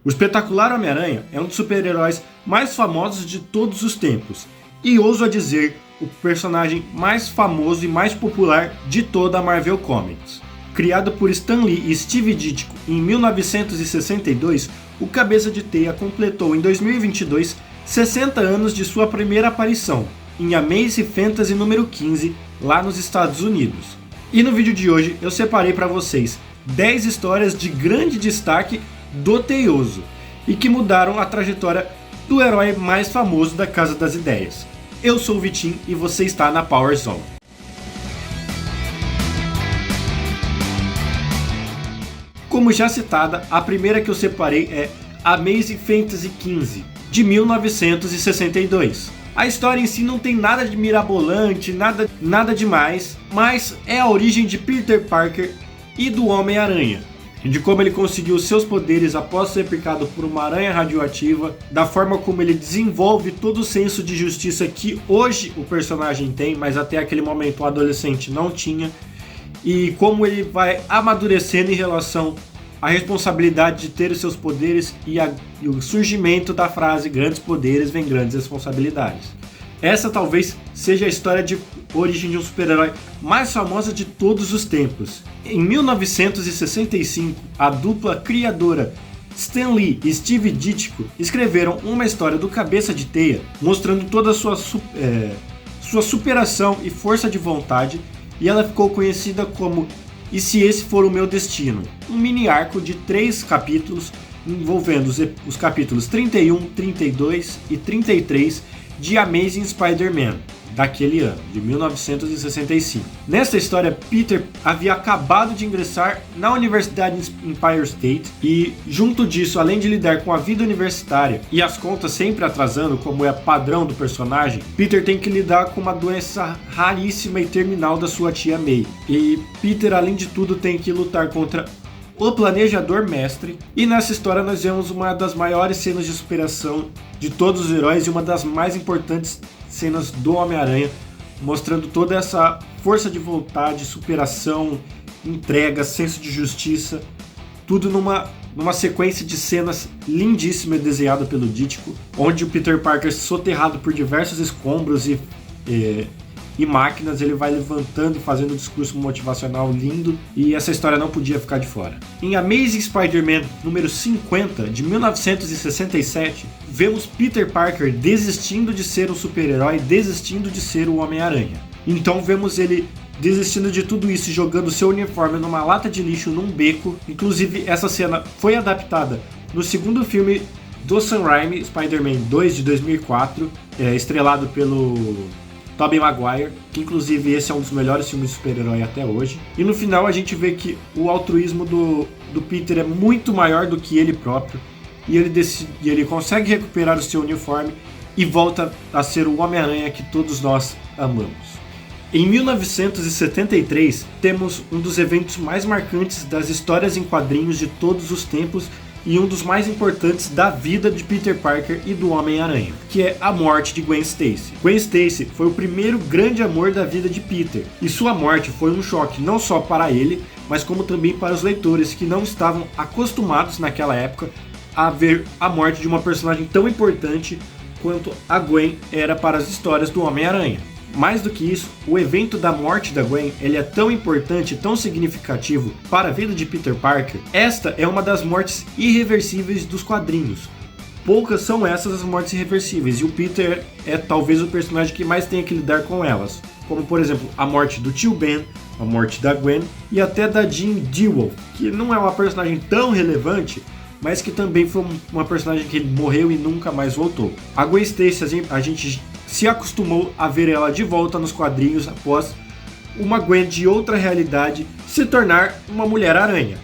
O espetacular Homem-Aranha é um dos super-heróis mais famosos de todos os tempos, e ouso a dizer, o personagem mais famoso e mais popular de toda a Marvel Comics. Criado por Stan Lee e Steve Ditko em 1962, o Cabeça de Teia completou em 2022 60 anos de sua primeira aparição, em Amazing Fantasy número 15, lá nos Estados Unidos. E no vídeo de hoje eu separei para vocês 10 histórias de grande destaque do Teioso, e que mudaram a trajetória do herói mais famoso da Casa das Ideias. Eu sou o Vitinho e você está na Power Zone. Como já citada, a primeira que eu separei é Amazing Fantasy 15, de 1962. A história em si não tem nada de mirabolante, nada demais, mas é a origem de Peter Parker e do Homem-Aranha, de como ele conseguiu seus poderes após ser picado por uma aranha radioativa, da forma como ele desenvolve todo o senso de justiça que hoje o personagem tem, mas até aquele momento o adolescente não tinha, e como ele vai amadurecendo em relação à responsabilidade de ter os seus poderes e o surgimento da frase grandes poderes vem grandes responsabilidades. Essa talvez seja a história de origem de um super-herói mais famosa de todos os tempos. Em 1965, a dupla criadora Stan Lee e Steve Ditko escreveram uma história do Cabeça de Teia, mostrando toda a sua superação e força de vontade, e ela ficou conhecida como E Se Esse For o Meu Destino, um mini arco de 3 capítulos envolvendo os capítulos 31, 32 e 33 de Amazing Spider-Man, daquele ano, de 1965. Nessa história, Peter havia acabado de ingressar na Universidade Empire State e, junto disso, além de lidar com a vida universitária e as contas sempre atrasando, como é padrão do personagem, Peter tem que lidar com uma doença raríssima e terminal da sua tia May. E Peter, além de tudo, tem que lutar contra o Planejador Mestre, e nessa história nós vemos uma das maiores cenas de superação de todos os heróis e uma das mais importantes cenas do Homem-Aranha, mostrando toda essa força de vontade, superação, entrega, senso de justiça, tudo numa sequência de cenas lindíssima desenhada pelo Ditko, onde o Peter Parker, soterrado por diversos escombros e máquinas, ele vai levantando, fazendo um discurso motivacional lindo, e essa história não podia ficar de fora. Em Amazing Spider-Man número 50, de 1967, vemos Peter Parker desistindo de ser um super-herói, desistindo de ser o Homem-Aranha. Então vemos ele desistindo de tudo isso e jogando seu uniforme numa lata de lixo num beco. Inclusive, essa cena foi adaptada no segundo filme do Sam Raimi, Spider-Man 2, de 2004, estrelado pelo Tobey Maguire, que inclusive esse é um dos melhores filmes de super-herói até hoje. E no final a gente vê que o altruísmo do Peter é muito maior do que ele próprio, e ele consegue recuperar o seu uniforme e volta a ser o Homem-Aranha que todos nós amamos. Em 1973, temos um dos eventos mais marcantes das histórias em quadrinhos de todos os tempos e um dos mais importantes da vida de Peter Parker e do Homem-Aranha, que é a morte de Gwen Stacy. Gwen Stacy foi o primeiro grande amor da vida de Peter, e sua morte foi um choque não só para ele, mas como também para os leitores que não estavam acostumados naquela época a ver a morte de uma personagem tão importante quanto a Gwen era para as histórias do Homem-Aranha. Mais do que isso, o evento da morte da Gwen, ele é tão importante, tão significativo para a vida de Peter Parker. Esta é uma das mortes irreversíveis dos quadrinhos. Poucas são essas as mortes irreversíveis, e o Peter é talvez o personagem que mais tenha que lidar com elas. Como, por exemplo, a morte do tio Ben, a morte da Gwen e até da Jean DeWolf, que não é uma personagem tão relevante, mas que também foi uma personagem que morreu e nunca mais voltou. A Gwen Stacy, a gente se acostumou a ver ela de volta nos quadrinhos após uma Gwen de outra realidade se tornar uma Mulher-Aranha.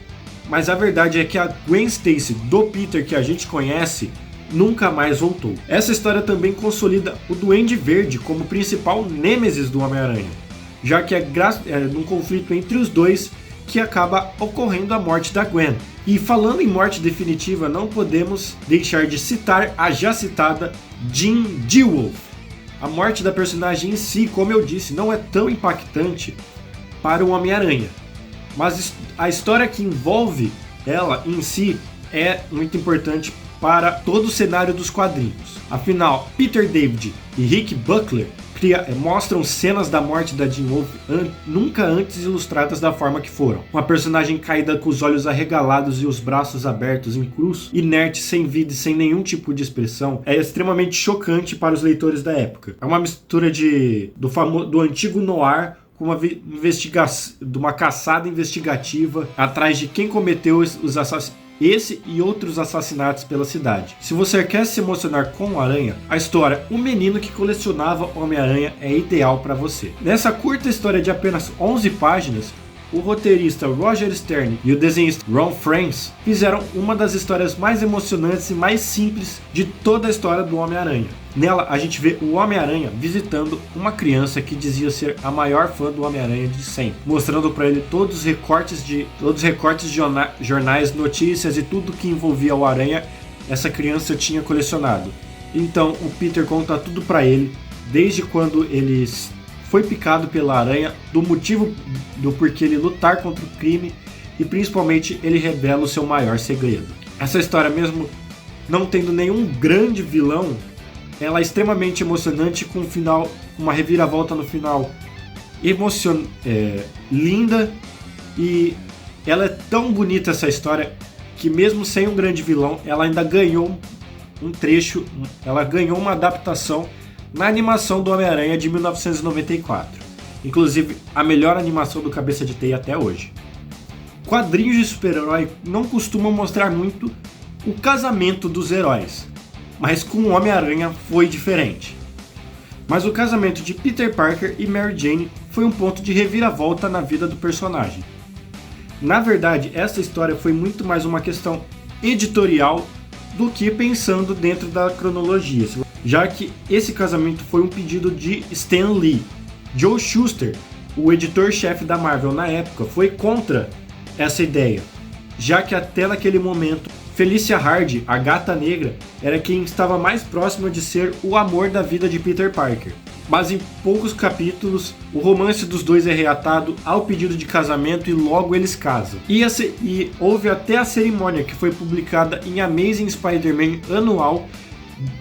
Mas a verdade é que a Gwen Stacy do Peter que a gente conhece nunca mais voltou. Essa história também consolida o Duende Verde como principal nêmesis do Homem-Aranha, já que é num conflito entre os dois que acaba ocorrendo a morte da Gwen. E falando em morte definitiva, não podemos deixar de citar a já citada Jean DeWolf. A morte da personagem em si, como eu disse, não é tão impactante para o Homem-Aranha, mas a história que envolve ela em si é muito importante para todo o cenário dos quadrinhos. Afinal, Peter David e Rick Buckler mostram cenas da morte da Jean Wolfe nunca antes ilustradas da forma que foram. Uma personagem caída com os olhos arregalados e os braços abertos em cruz, inerte, sem vida e sem nenhum tipo de expressão, é extremamente chocante para os leitores da época. É uma mistura do antigo noir com de uma caçada investigativa atrás de quem cometeu esse e outros assassinatos pela cidade. Se você quer se emocionar com o Aranha, a história O Menino que Colecionava Homem-Aranha é ideal para você. Nessa curta história de apenas 11 páginas, o roteirista Roger Stern e o desenhista Ron Frenz fizeram uma das histórias mais emocionantes e mais simples de toda a história do Homem-Aranha. Nela, a gente vê o Homem-Aranha visitando uma criança que dizia ser a maior fã do Homem-Aranha de sempre, mostrando para ele todos os recortes de jornais, notícias e tudo que envolvia o Aranha, essa criança tinha colecionado. Então, o Peter conta tudo para ele, desde quando ele foi picado pela aranha, do motivo do porquê ele lutar contra o crime e principalmente ele revela o seu maior segredo. Essa história, mesmo não tendo nenhum grande vilão, ela é extremamente emocionante, com um final, uma reviravolta no final linda, e ela é tão bonita, essa história, que mesmo sem um grande vilão, ela ainda ganhou um trecho, ela ganhou uma adaptação na animação do Homem-Aranha de 1994. Inclusive, a melhor animação do Cabeça de Teia até hoje. Quadrinhos de super-herói não costumam mostrar muito o casamento dos heróis, mas com o Homem-Aranha foi diferente. Mas o casamento de Peter Parker e Mary Jane foi um ponto de reviravolta na vida do personagem. Na verdade, essa história foi muito mais uma questão editorial do que pensando dentro da cronologia, já que esse casamento foi um pedido de Stan Lee. Joe Shuster, o editor-chefe da Marvel na época, foi contra essa ideia, já que até naquele momento Felicia Hardy, a Gata Negra, era quem estava mais próxima de ser o amor da vida de Peter Parker. Mas em poucos capítulos, o romance dos dois é reatado ao pedido de casamento e logo eles casam. E houve até a cerimônia, que foi publicada em Amazing Spider-Man Anual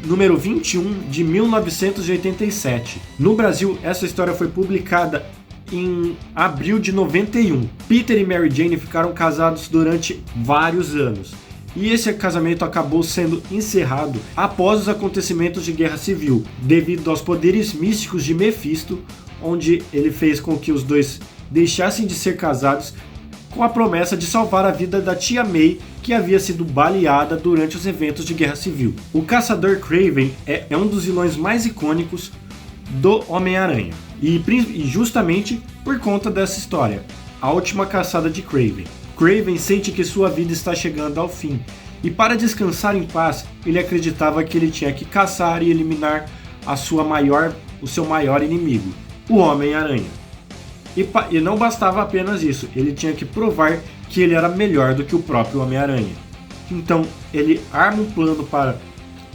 número 21 de 1987. No Brasil, essa história foi publicada em abril de 91. Peter e Mary Jane ficaram casados durante vários anos, e esse casamento acabou sendo encerrado após os acontecimentos de Guerra Civil, devido aos poderes místicos de Mephisto, onde ele fez com que os dois deixassem de ser casados, com a promessa de salvar a vida da tia May, que havia sido baleada durante os eventos de Guerra Civil. O Caçador Kraven é um dos vilões mais icônicos do Homem-Aranha, e justamente por conta dessa história, a última caçada de Kraven. Kraven sente que sua vida está chegando ao fim, e para descansar em paz, ele acreditava que ele tinha que caçar e eliminar o seu maior inimigo, o Homem-Aranha. E não bastava apenas isso, ele tinha que provar que ele era melhor do que o próprio Homem-Aranha. Então ele arma um plano para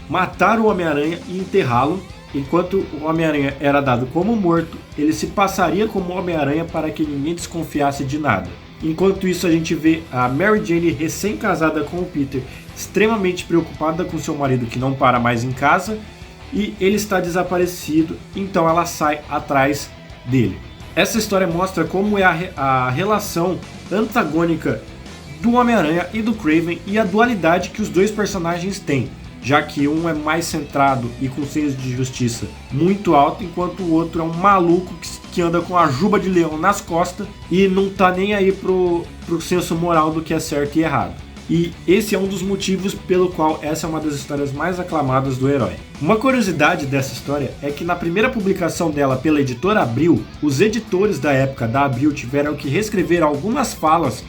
matar o Homem-Aranha e enterrá-lo. Enquanto o Homem-Aranha era dado como morto, ele se passaria como Homem-Aranha para que ninguém desconfiasse de nada. Enquanto isso, a gente vê a Mary Jane recém-casada com o Peter, extremamente preocupada com seu marido que não para mais em casa, e ele está desaparecido, então ela sai atrás dele. Essa história mostra como é a relação antagônica do Homem-Aranha e do Kraven e a dualidade que os dois personagens têm, já que um é mais centrado e com senso de justiça muito alto, enquanto o outro é um maluco que anda com a juba de leão nas costas e não tá nem aí pro senso moral do que é certo e errado. E esse é um dos motivos pelo qual essa é uma das histórias mais aclamadas do herói. Uma curiosidade dessa história é que na primeira publicação dela pela editora Abril, os editores da época da Abril tiveram que reescrever algumas falas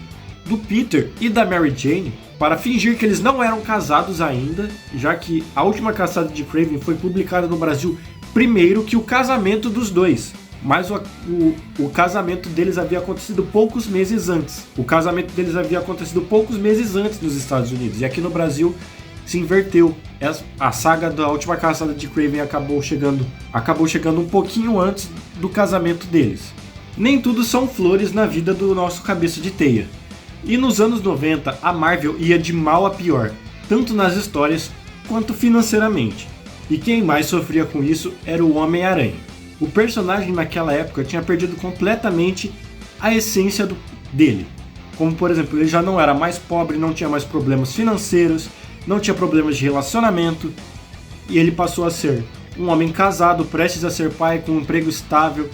do Peter e da Mary Jane para fingir que eles não eram casados ainda, já que a última caçada de Kraven foi publicada no Brasil primeiro que o casamento dos dois. Mas o casamento deles havia acontecido poucos meses antes. O casamento deles havia acontecido poucos meses antes nos Estados Unidos. E aqui no Brasil se inverteu. A saga da última caçada de Kraven acabou chegando um pouquinho antes do casamento deles. Nem tudo são flores na vida do nosso Cabeça de Teia. E nos anos 90, a Marvel ia de mal a pior, tanto nas histórias quanto financeiramente. E quem mais sofria com isso era o Homem-Aranha. O personagem naquela época tinha perdido completamente a essência dele. Como, por exemplo, ele já não era mais pobre, não tinha mais problemas financeiros, não tinha problemas de relacionamento, e ele passou a ser um homem casado, prestes a ser pai, com um emprego estável,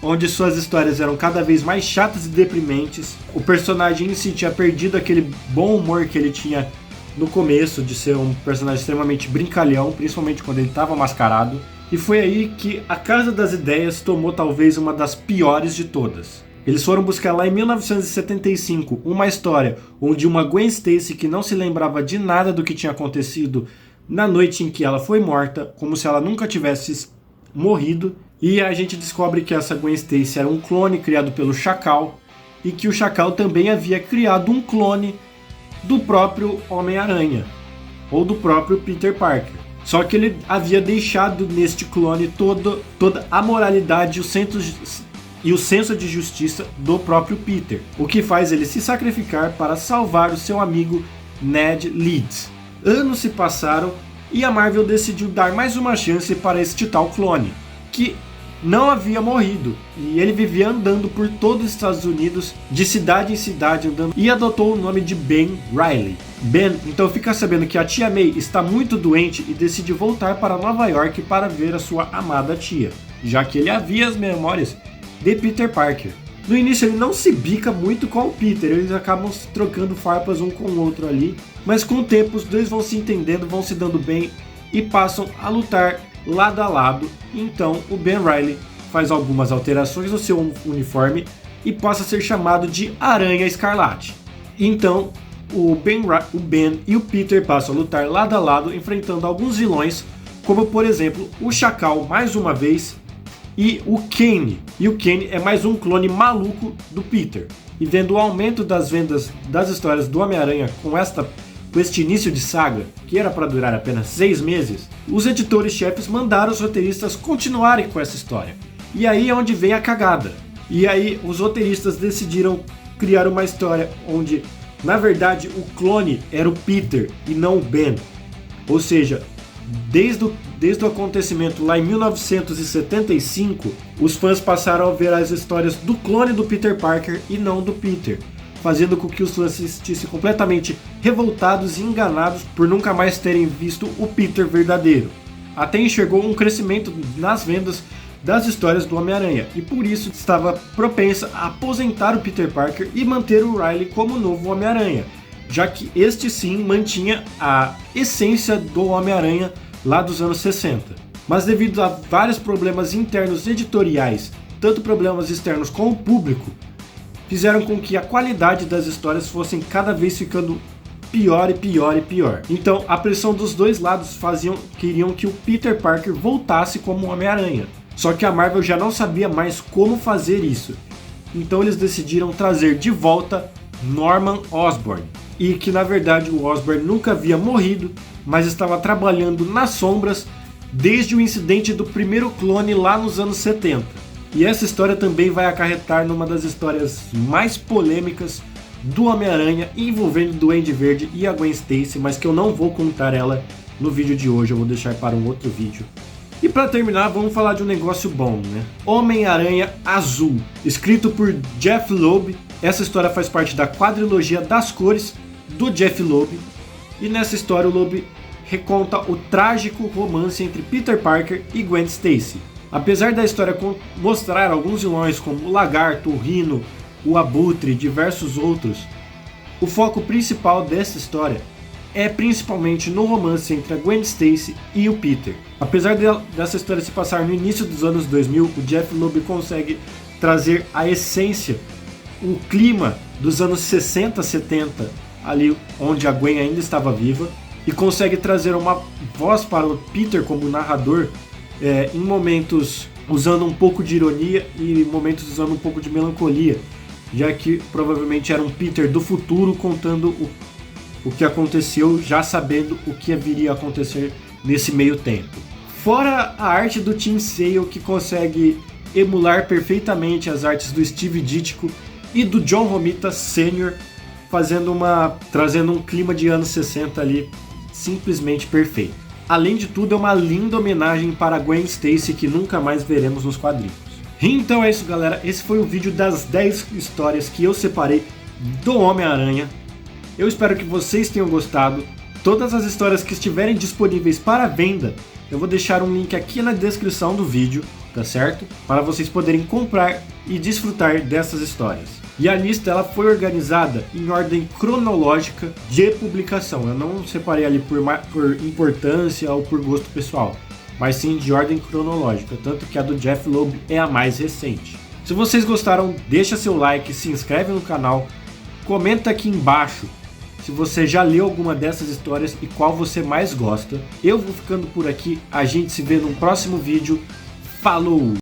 onde suas histórias eram cada vez mais chatas e deprimentes. O personagem em si tinha perdido aquele bom humor que ele tinha no começo, de ser um personagem extremamente brincalhão, principalmente quando ele estava mascarado. E foi aí que a Casa das Ideias tomou talvez uma das piores de todas. Eles foram buscar lá em 1975 uma história onde uma Gwen Stacy que não se lembrava de nada do que tinha acontecido na noite em que ela foi morta, como se ela nunca tivesse morrido, e a gente descobre que essa Gwen Stacy era um clone criado pelo Chacal, e que o Chacal também havia criado um clone do próprio Homem-Aranha, ou do próprio Peter Parker. Só que ele havia deixado neste clone toda a moralidade e o senso de justiça do próprio Peter, o que faz ele se sacrificar para salvar o seu amigo Ned Leeds. Anos se passaram e a Marvel decidiu dar mais uma chance para este tal clone, que não havia morrido, e ele vivia andando por todos os Estados Unidos, de cidade em cidade andando, e adotou o nome de Ben Reilly. Ben então fica sabendo que a tia May está muito doente e decide voltar para Nova York para ver a sua amada tia, já que ele havia as memórias de Peter Parker. No início ele não se bica muito com o Peter, eles acabam se trocando farpas um com o outro ali, mas com o tempo os dois vão se entendendo, vão se dando bem e passam a lutar lado a lado. Então o Ben Reilly faz algumas alterações no seu uniforme e passa a ser chamado de Aranha Escarlate. Então o Ben e o Peter passam a lutar lado a lado, enfrentando alguns vilões, como por exemplo o Chacal mais uma vez, e o Kane. E o Kane é mais um clone maluco do Peter. E vendo o aumento das vendas das histórias do Homem-Aranha com este início de saga, que era para durar apenas 6 meses, os editores-chefes mandaram os roteiristas continuarem com essa história. E aí é onde vem a cagada. E aí os roteiristas decidiram criar uma história onde, na verdade, o clone era o Peter e não o Ben. Ou seja, desde o acontecimento lá em 1975, os fãs passaram a ver as histórias do clone do Peter Parker e não do Peter, fazendo com que os fãs se sentissem completamente revoltados e enganados por nunca mais terem visto o Peter verdadeiro. Até enxergou um crescimento nas vendas das histórias do Homem-Aranha, e por isso estava propensa a aposentar o Peter Parker e manter o Riley como novo Homem-Aranha, já que este sim mantinha a essência do Homem-Aranha lá dos anos 60. Mas devido a vários problemas internos editoriais, tanto problemas externos com o público, fizeram com que a qualidade das histórias fossem cada vez ficando pior e pior e pior. Então a pressão dos dois lados queriam que o Peter Parker voltasse como Homem-Aranha. Só que a Marvel já não sabia mais como fazer isso. Então eles decidiram trazer de volta Norman Osborn. E que na verdade o Osborn nunca havia morrido, mas estava trabalhando nas sombras desde o incidente do primeiro clone lá nos anos 70. E essa história também vai acarretar numa das histórias mais polêmicas do Homem-Aranha, envolvendo o Duende Verde e a Gwen Stacy, mas que eu não vou contar ela no vídeo de hoje, eu vou deixar para um outro vídeo. E para terminar, vamos falar de um negócio bom, né? Homem-Aranha Azul, escrito por Jeff Loeb. Essa história faz parte da quadrilogia das cores do Jeff Loeb. E nessa história o Loeb reconta o trágico romance entre Peter Parker e Gwen Stacy. Apesar da história mostrar alguns vilões como o Lagarto, o Rhino, o Abutre e diversos outros, o foco principal dessa história é principalmente no romance entre a Gwen Stacy e o Peter. Apesar dessa história se passar no início dos anos 2000, o Jeff Loeb consegue trazer a essência, o clima dos anos 60, 70, ali onde a Gwen ainda estava viva, e consegue trazer uma voz para o Peter como narrador, em momentos usando um pouco de ironia e momentos usando um pouco de melancolia, já que provavelmente era um Peter do futuro contando o que aconteceu, já sabendo o que viria a acontecer nesse meio tempo. Fora a arte do Tim Sale, que consegue emular perfeitamente as artes do Steve Ditko e do John Romita Sr., trazendo um clima de anos 60 ali, simplesmente perfeito. Além de tudo, é uma linda homenagem para Gwen Stacy que nunca mais veremos nos quadrinhos. Então é isso, galera, esse foi o vídeo das 10 histórias que eu separei do Homem-Aranha. Eu espero que vocês tenham gostado. Todas as histórias que estiverem disponíveis para venda, eu vou deixar um link aqui na descrição do vídeo, tá certo? Para vocês poderem comprar e desfrutar dessas histórias. E a lista ela foi organizada em ordem cronológica de publicação. Eu não separei ali por importância ou por gosto pessoal, mas sim de ordem cronológica, tanto que a do Jeph Loeb é a mais recente. Se vocês gostaram, deixa seu like, se inscreve no canal, comenta aqui embaixo se você já leu alguma dessas histórias e qual você mais gosta. Eu vou ficando por aqui, a gente se vê no próximo vídeo. Falou!